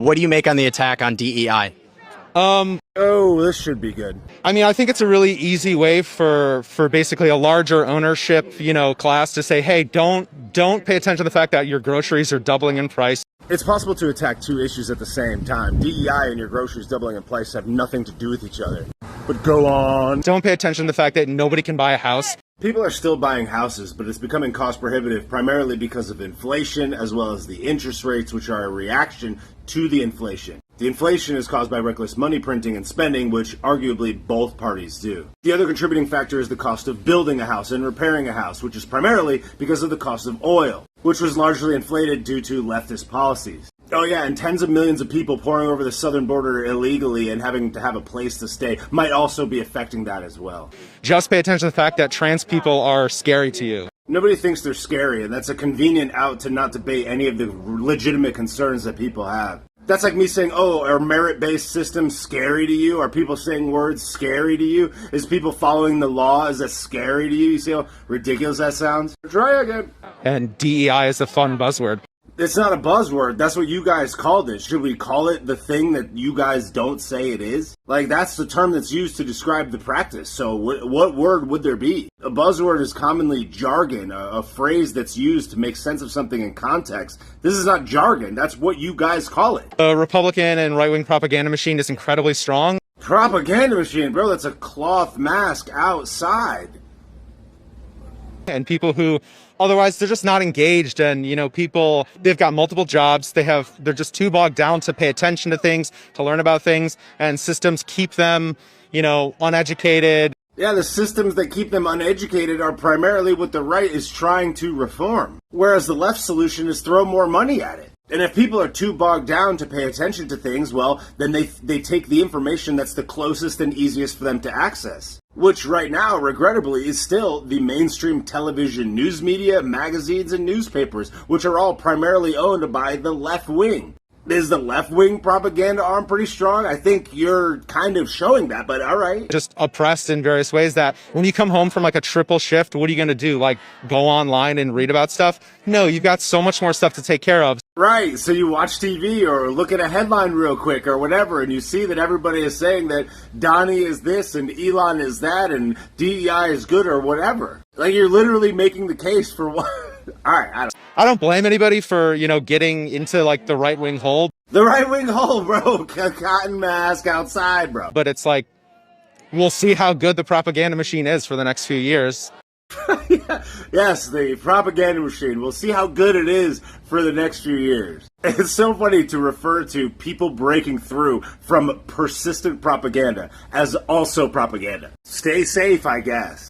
What do you make on the attack on DEI? Oh, this should be good. I mean, I think it's a really easy way for basically a larger ownership, class to say, hey, don't pay attention to the fact that your groceries are doubling in price. It's possible to attack two issues at the same time. DEI and your groceries doubling in price have nothing to do with each other. But go on. Don't pay attention to the fact that nobody can buy a house. People are still buying houses, but it's becoming cost prohibitive primarily because of inflation as well as the interest rates, which are a reaction to the inflation. The inflation is caused by reckless money printing and spending, which arguably both parties do. The other contributing factor is the cost of building a house and repairing a house, which is primarily because of the cost of oil, which was largely inflated due to leftist policies. Oh yeah, and tens of millions of people pouring over the southern border illegally and having to have a place to stay might also be affecting that as well. Just pay attention to the fact that trans people are scary to you. Nobody thinks they're scary, and that's a convenient out to not debate any of the legitimate concerns that people have. That's like me saying, oh, are merit-based systems scary to you? Are people saying words scary to you? Is people following the law, is that scary to you? You see how ridiculous that sounds? Try again. And DEI is a fun buzzword. It's not a buzzword. That's what you guys called it. Should we call it the thing that you guys don't say it is? Like, that's the term that's used to describe the practice. So what word would there be? A buzzword is commonly jargon, a phrase that's used to make sense of something in context. This is not jargon. That's what you guys call it. The Republican and right-wing propaganda machine is incredibly strong. Propaganda machine? Bro, that's a cloth mask outside. And people who otherwise they're just not engaged, and people, they've got multiple jobs, they're just too bogged down to pay attention to things, to learn about things, and systems keep them uneducated. Yeah, the systems that keep them uneducated are primarily what the right is trying to reform, whereas the left solution is throw more money at it. And if people are too bogged down to pay attention to things, well, then they take the information that's the closest and easiest for them to access. Which right now, regrettably, is still the mainstream television news media, magazines, and newspapers, which are all primarily owned by the left wing. Is the left-wing propaganda arm pretty strong? I think you're kind of showing that, but all right. Just oppressed in various ways that when you come home from like a triple shift, what are you going to do? Like go online and read about stuff? No, you've got so much more stuff to take care of. Right, so you watch TV or look at a headline real quick or whatever, and you see that everybody is saying that Donnie is this and Elon is that and DEI is good or whatever. Like, you're literally making the case for what? All right, I don't blame anybody for, getting into like the right-wing hole. The right-wing hole, bro. Cotton mask outside, bro. But it's like, we'll see how good the propaganda machine is for the next few years. Yeah. Yes, the propaganda machine. We'll see how good it is for the next few years. It's so funny to refer to people breaking through from persistent propaganda as also propaganda. Stay safe, I guess.